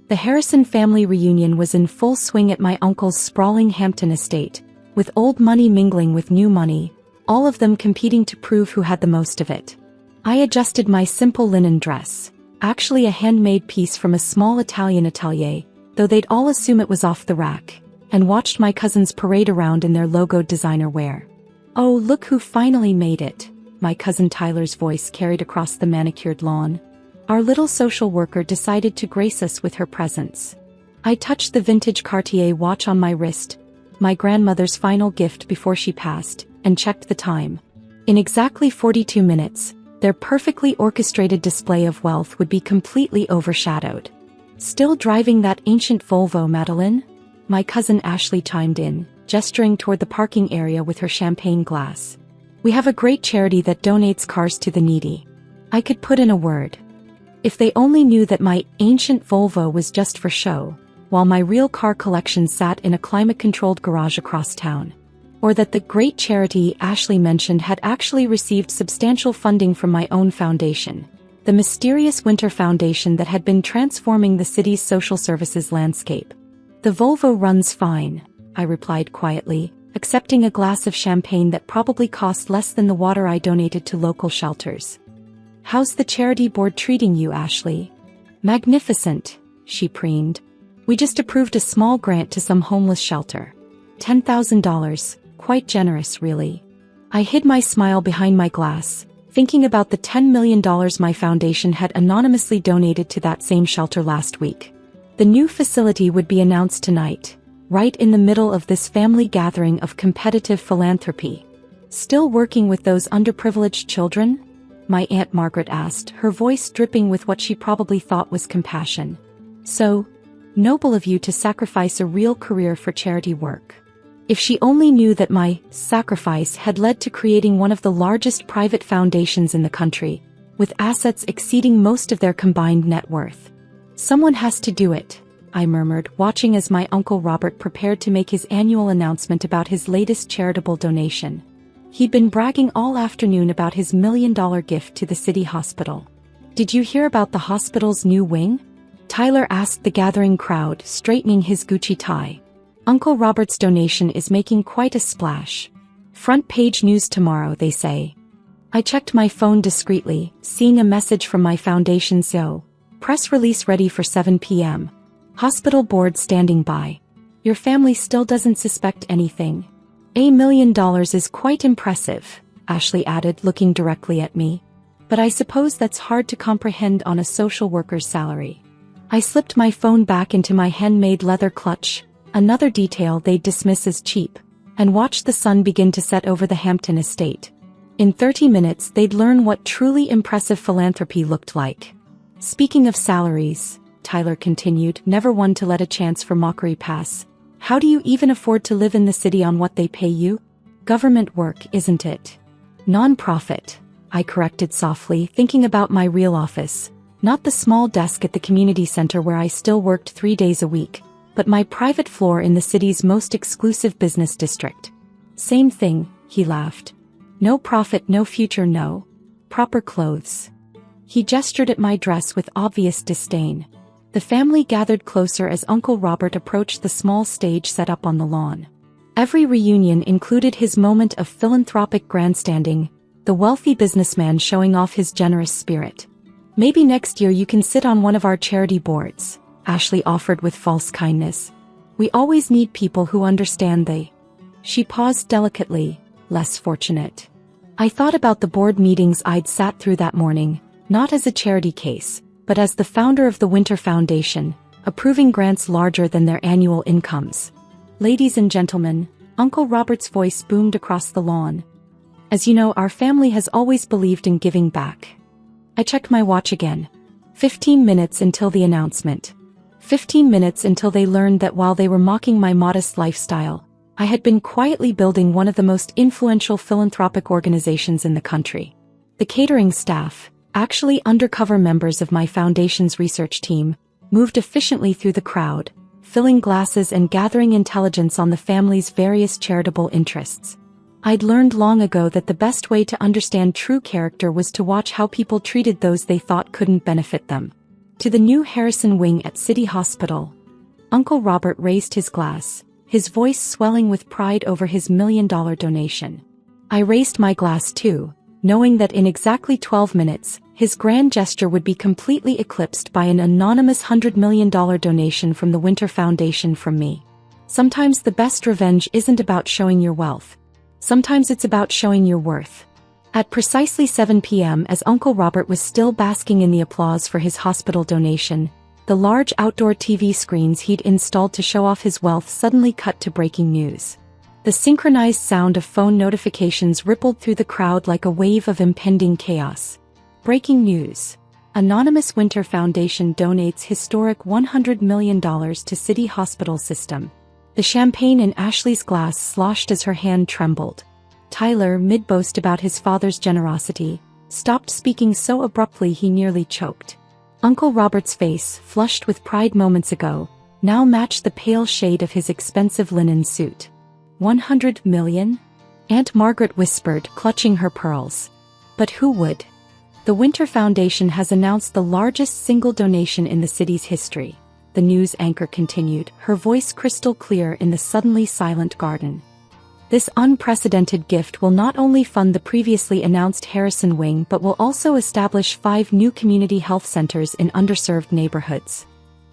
The Harrison family reunion was in full swing at my uncle's sprawling Hampton estate, with old money mingling with new money, all of them competing to prove who had the most of it. I adjusted my simple linen dress, actually a handmade piece from a small Italian atelier, though they'd all assume it was off the rack, and watched my cousins parade around in their logoed designer wear. "Oh, look who finally made it," my cousin Tyler's voice carried across the manicured lawn. Our little social worker decided to grace us with her presence. I touched the vintage Cartier watch on my wrist, my grandmother's final gift before she passed, and checked the time. In exactly 42 minutes, their perfectly orchestrated display of wealth would be completely overshadowed. "Still driving that ancient Volvo, Madeline?" My cousin Ashley chimed in, gesturing toward the parking area with her champagne glass. "We have a great charity that donates cars to the needy." I could put in a word. If they only knew that my ancient Volvo was just for show, while my real car collection sat in a climate-controlled garage across town. Or that the great charity Ashley mentioned had actually received substantial funding from my own foundation, the mysterious Winter Foundation that had been transforming the city's social services landscape. "The Volvo runs fine," I replied quietly, accepting a glass of champagne that probably cost less than the water I donated to local shelters. "How's the charity board treating you, Ashley?" "Magnificent," she preened. "We just approved a small grant to some homeless shelter. $10,000, quite generous really." I hid my smile behind my glass, thinking about the $10 million my foundation had anonymously donated to that same shelter last week. The new facility would be announced tonight, right in the middle of this family gathering of competitive philanthropy. "Still working with those underprivileged children?" my Aunt Margaret asked, her voice dripping with what she probably thought was compassion. "So noble of you to sacrifice a real career for charity work." If she only knew that my sacrifice had led to creating one of the largest private foundations in the country, with assets exceeding most of their combined net worth. "Someone has to do it," I murmured, watching as my Uncle Robert prepared to make his annual announcement about his latest charitable donation. He'd been bragging all afternoon about his $1 million gift to the city hospital. "Did you hear about the hospital's new wing?" Tyler asked the gathering crowd, straightening his Gucci tie. "Uncle Robert's donation is making quite a splash. Front page news tomorrow, they say." I checked my phone discreetly, seeing a message from my foundation CEO. "Press release ready for 7 p.m. Hospital board standing by. Your family still doesn't suspect anything." "$1 million is quite impressive," Ashley added, looking directly at me. "But I suppose that's hard to comprehend on a social worker's salary." I slipped my phone back into my handmade leather clutch, another detail they'd dismiss as cheap, and watched the sun begin to set over the Hampton estate. In 30 minutes they'd learn what truly impressive philanthropy looked like. "Speaking of salaries," Tyler continued, never one to let a chance for mockery pass, "how do you even afford to live in the city on what they pay you? Government work, isn't it?" "Non-profit," I corrected softly, thinking about my real office, not the small desk at the community center where I still worked 3 days a week, but my private floor in the city's most exclusive business district. "Same thing," he laughed. "No profit, no future, no proper clothes." He gestured at my dress with obvious disdain. The family gathered closer as Uncle Robert approached the small stage set up on the lawn. Every reunion included his moment of philanthropic grandstanding, the wealthy businessman showing off his generous spirit. "Maybe next year you can sit on one of our charity boards," Ashley offered with false kindness. "We always need people who understand they." She paused delicately, less fortunate. I thought about the board meetings I'd sat through that morning, not as a charity case, but as the founder of the Winter Foundation, approving grants larger than their annual incomes. "Ladies and gentlemen," Uncle Robert's voice boomed across the lawn. "As you know, our family has always believed in giving back." I checked my watch again. 15 minutes until the announcement. 15 minutes until they learned that while they were mocking my modest lifestyle, I had been quietly building one of the most influential philanthropic organizations in the country. The catering staff, actually undercover members of my foundation's research team, moved efficiently through the crowd, filling glasses and gathering intelligence on the family's various charitable interests. I'd learned long ago that the best way to understand true character was to watch how people treated those they thought couldn't benefit them. To the new Harrison Wing at City Hospital. Uncle Robert raised his glass, his voice swelling with pride over his $1 million donation. I raised my glass too, knowing that in exactly 12 minutes, his grand gesture would be completely eclipsed by an anonymous $100 million donation from the Winter Foundation from me. Sometimes the best revenge isn't about showing your wealth. Sometimes it's about showing your worth. At precisely 7 p.m., as Uncle Robert was still basking in the applause for his hospital donation, the large outdoor TV screens he'd installed to show off his wealth suddenly cut to breaking news. The synchronized sound of phone notifications rippled through the crowd like a wave of impending chaos. Breaking news. Anonymous Winter Foundation donates historic $100 million to City Hospital System. The champagne in Ashley's glass sloshed as her hand trembled. Tyler, mid-boast about his father's generosity, stopped speaking so abruptly he nearly choked. Uncle Robert's face, flushed with pride moments ago, now matched the pale shade of his expensive linen suit. 100 million? Aunt Margaret whispered, clutching her pearls. But who would? The Winter Foundation has announced the largest single donation in the city's history, the news anchor continued, her voice crystal clear in the suddenly silent garden. This unprecedented gift will not only fund the previously announced Harrison Wing but will also establish 5 new community health centers in underserved neighborhoods.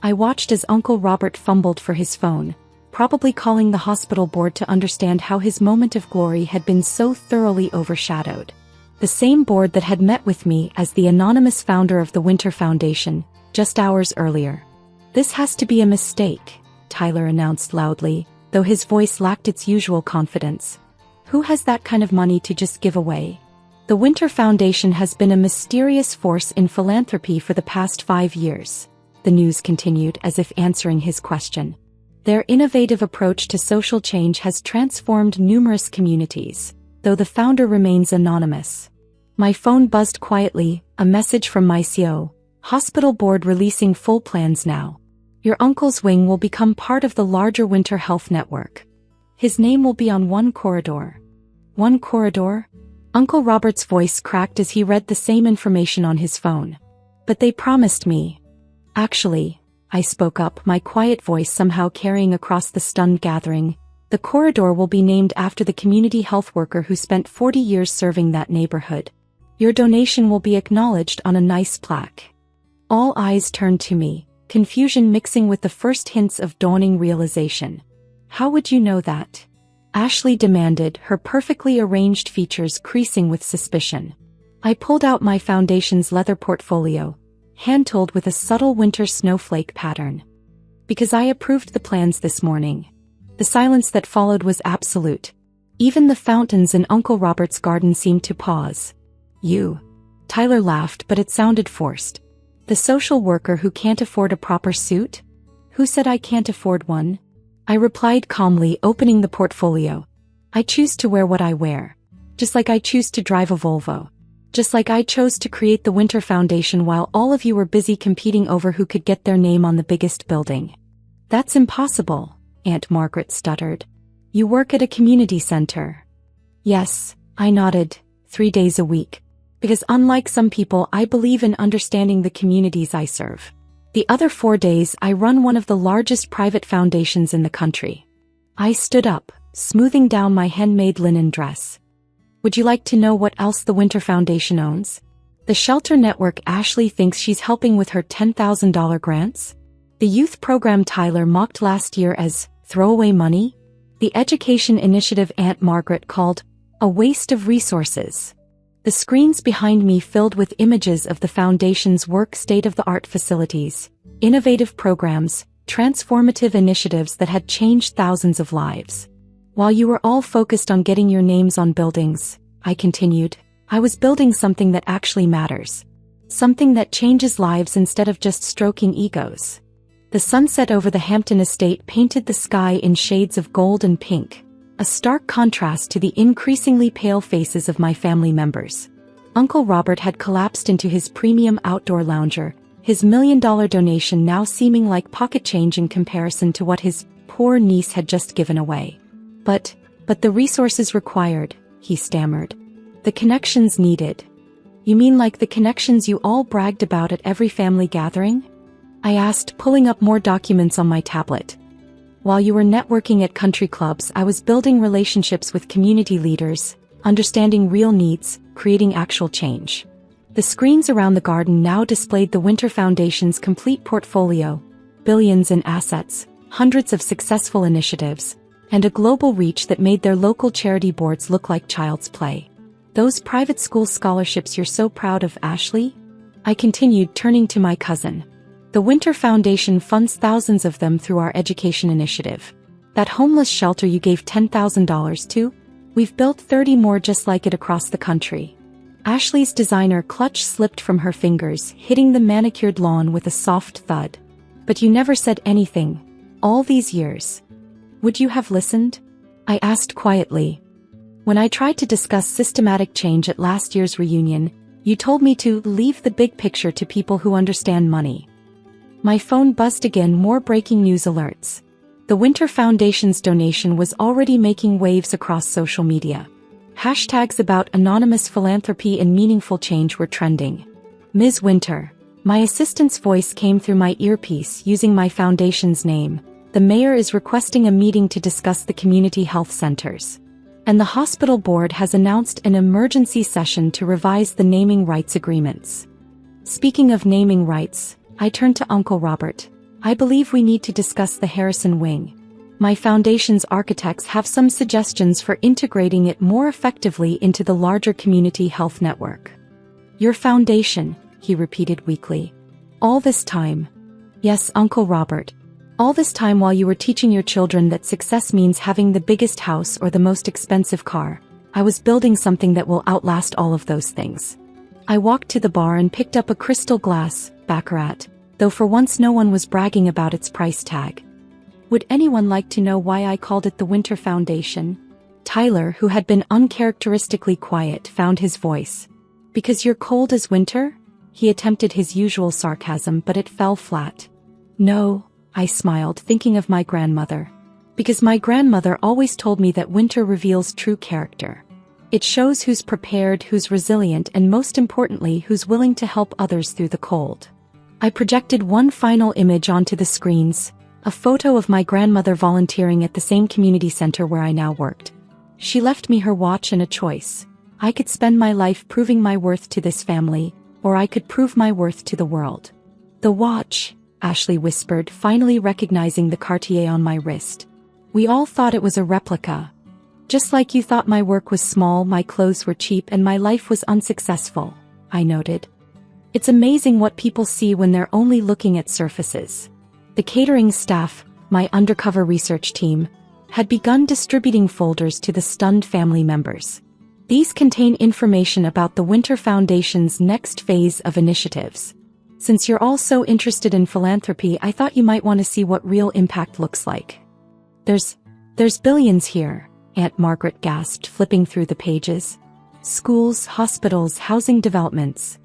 I watched as Uncle Robert fumbled for his phone, probably calling the hospital board to understand how his moment of glory had been so thoroughly overshadowed. The same board that had met with me as the anonymous founder of the Winter Foundation, just hours earlier. "This has to be a mistake," Tyler announced loudly, though his voice lacked its usual confidence. "Who has that kind of money to just give away?" The Winter Foundation has been a mysterious force in philanthropy for the past 5 years, the news continued as if answering his question. Their innovative approach to social change has transformed numerous communities, though the founder remains anonymous. My phone buzzed quietly, a message from my CO, hospital board releasing full plans now. Your uncle's wing will become part of the larger Winter Health Network. His name will be on one corridor. One corridor? Uncle Robert's voice cracked as he read the same information on his phone. But they promised me. Actually, I spoke up, my quiet voice somehow carrying across the stunned gathering. The corridor will be named after the community health worker who spent 40 years serving that neighborhood. Your donation will be acknowledged on a nice plaque. All eyes turned to me, confusion mixing with the first hints of dawning realization. How would you know that? Ashley demanded, her perfectly arranged features creasing with suspicion. I pulled out my foundation's leather portfolio, hand-tooled with a subtle winter snowflake pattern. Because I approved the plans this morning. The silence that followed was absolute. Even the fountains in Uncle Robert's garden seemed to pause. You. Tyler laughed, but it sounded forced. The social worker who can't afford a proper suit? Who said I can't afford one? I replied calmly, opening the portfolio. I choose to wear what I wear. Just like I choose to drive a Volvo. Just like I chose to create the Winter Foundation while all of you were busy competing over who could get their name on the biggest building. That's impossible, Aunt Margaret stuttered. You work at a community center. Yes, I nodded, 3 days a week. Because unlike some people, I believe in understanding the communities I serve. The other 4 days, I run one of the largest private foundations in the country. I stood up, smoothing down my handmade linen dress. Would you like to know what else the Winter Foundation owns? The shelter network Ashley thinks she's helping with her $10,000 grants? The youth program Tyler mocked last year as throwaway money? The education initiative Aunt Margaret called a waste of resources. The screens behind me filled with images of the Foundation's work, state-of-the-art facilities, innovative programs, transformative initiatives that had changed thousands of lives. While you were all focused on getting your names on buildings, I continued, I was building something that actually matters. Something that changes lives instead of just stroking egos. The sunset over the Hampton estate painted the sky in shades of gold and pink, a stark contrast to the increasingly pale faces of my family members. Uncle Robert had collapsed into his premium outdoor lounger, his $1 million donation now seeming like pocket change in comparison to what his poor niece had just given away. But the resources required, he stammered. The connections needed. You mean like the connections you all bragged about at every family gathering? I asked, pulling up more documents on my tablet. While you were networking at country clubs, I was building relationships with community leaders, understanding real needs, creating actual change. The screens around the garden now displayed the Winter Foundation's complete portfolio, billions in assets, hundreds of successful initiatives, and a global reach that made their local charity boards look like child's play. Those private school scholarships you're so proud of, Ashley? I continued, turning to my cousin. The Winter Foundation funds thousands of them through our education initiative. That homeless shelter you gave $10,000 to? We've built 30 more just like it across the country. Ashley's designer clutch slipped from her fingers, hitting the manicured lawn with a soft thud. But you never said anything. All these years. Would you have listened? I asked quietly. When I tried to discuss systematic change at last year's reunion, you told me to leave the big picture to people who understand money. My phone buzzed again, more breaking news alerts. The Winter Foundation's donation was already making waves across social media. Hashtags about anonymous philanthropy and meaningful change were trending. Ms. Winter. My assistant's voice came through my earpiece using my foundation's name. The mayor is requesting a meeting to discuss the community health centers. And the hospital board has announced an emergency session to revise the naming rights agreements. Speaking of naming rights, I turned to Uncle Robert. I believe we need to discuss the Harrison Wing. My foundation's architects have some suggestions for integrating it more effectively into the larger community health network. Your foundation, he repeated weakly. All this time. Yes, Uncle Robert. All this time while you were teaching your children that success means having the biggest house or the most expensive car, I was building something that will outlast all of those things. I walked to the bar and picked up a crystal glass, Baccarat, though for once no one was bragging about its price tag. Would anyone like to know why I called it the Winter Foundation? Tyler, who had been uncharacteristically quiet, found his voice. Because you're cold as winter? He attempted his usual sarcasm, but it fell flat. No, I smiled, thinking of my grandmother. Because my grandmother always told me that winter reveals true character. It shows who's prepared, who's resilient, and most importantly, who's willing to help others through the cold. I projected one final image onto the screens, a photo of my grandmother volunteering at the same community center where I now worked. She left me her watch and a choice. I could spend my life proving my worth to this family, or I could prove my worth to the world. The watch, Ashley whispered, finally recognizing the Cartier on my wrist. We all thought it was a replica. Just like you thought my work was small, my clothes were cheap, and my life was unsuccessful, I noted. It's amazing what people see when they're only looking at surfaces. The catering staff, my undercover research team, had begun distributing folders to the stunned family members. These contain information about the Winter Foundation's next phase of initiatives. Since you're all so interested in philanthropy, I thought you might want to see what real impact looks like. There's billions here, Aunt Margaret gasped, flipping through the pages. Schools, hospitals, housing developments.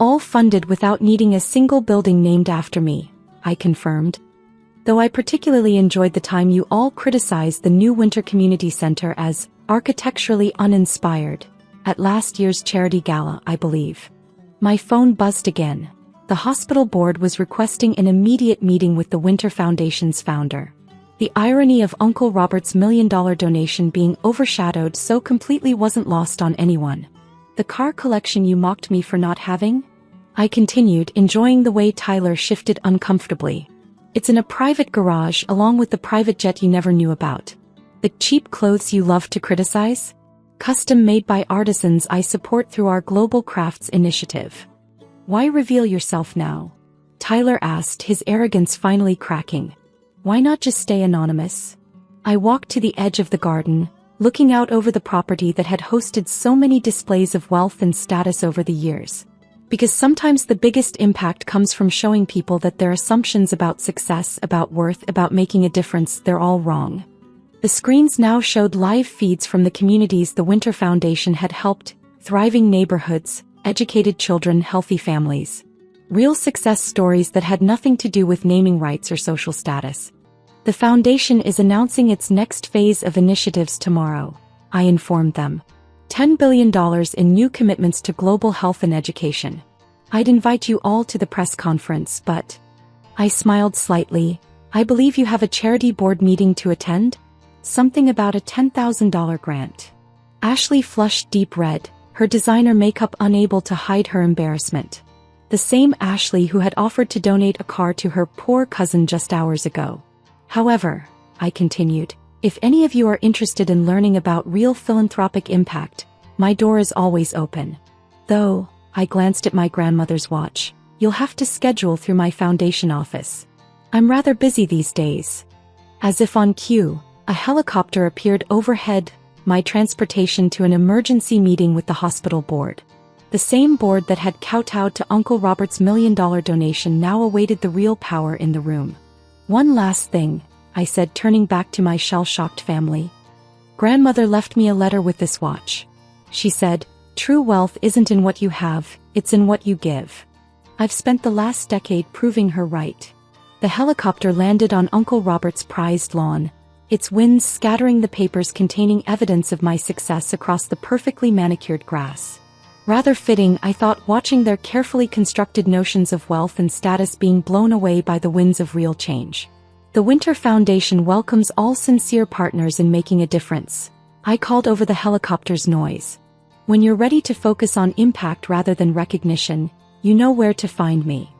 All funded without needing a single building named after me, I confirmed. Though I particularly enjoyed the time you all criticized the new Winter Community Center as architecturally uninspired, at last year's charity gala, I believe. My phone buzzed again. The hospital board was requesting an immediate meeting with the Winter Foundation's founder. The irony of Uncle Robert's $1 million donation being overshadowed so completely wasn't lost on anyone. The car collection you mocked me for not having? I continued, enjoying the way Tyler shifted uncomfortably. It's in a private garage along with the private jet you never knew about. The cheap clothes you love to criticize? Custom made by artisans I support through our Global Crafts initiative. Why reveal yourself now? Tyler asked, his arrogance finally cracking. Why not just stay anonymous? I walked to the edge of the garden, looking out over the property that had hosted so many displays of wealth and status over the years. Because sometimes the biggest impact comes from showing people that their assumptions about success, about worth, about making a difference, they're all wrong. The screens now showed live feeds from the communities the Winter Foundation had helped, thriving neighborhoods, educated children, healthy families. Real success stories that had nothing to do with naming rights or social status. The foundation is announcing its next phase of initiatives tomorrow, I informed them. $10 billion in new commitments to global health and education. I'd invite you all to the press conference, but I smiled slightly. I believe you have a charity board meeting to attend? Something about a $10,000 grant. Ashley flushed deep red, her designer makeup unable to hide her embarrassment. The same Ashley who had offered to donate a car to her poor cousin just hours ago. However, I continued, if any of you are interested in learning about real philanthropic impact, my door is always open. Though, I glanced at my grandmother's watch, you'll have to schedule through my foundation office. I'm rather busy these days. As if on cue, a helicopter appeared overhead, my transportation to an emergency meeting with the hospital board. The same board that had kowtowed to Uncle Robert's $1 million donation now awaited the real power in the room. One last thing, I said, turning back to my shell-shocked family. Grandmother left me a letter with this watch. She said, true wealth isn't in what you have, it's in what you give. I've spent the last decade proving her right. The helicopter landed on Uncle Robert's prized lawn, its winds scattering the papers containing evidence of my success across the perfectly manicured grass. Rather fitting, I thought, watching their carefully constructed notions of wealth and status being blown away by the winds of real change. The Winter Foundation welcomes all sincere partners in making a difference. I called over the helicopter's noise. When you're ready to focus on impact rather than recognition, you know where to find me.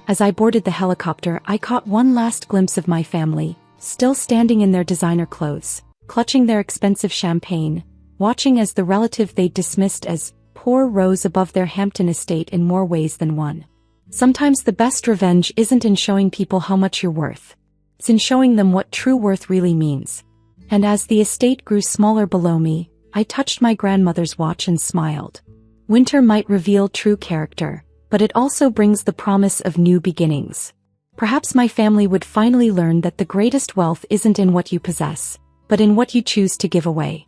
As I boarded the helicopter, I caught one last glimpse of my family, still standing in their designer clothes, clutching their expensive champagne, watching as the relative they dismissed as poor rose above their Hampton estate in more ways than one. Sometimes the best revenge isn't in showing people how much you're worth. It's in showing them what true worth really means. And as the estate grew smaller below me, I touched my grandmother's watch and smiled. Winter might reveal true character, but it also brings the promise of new beginnings. Perhaps my family would finally learn that the greatest wealth isn't in what you possess, but in what you choose to give away.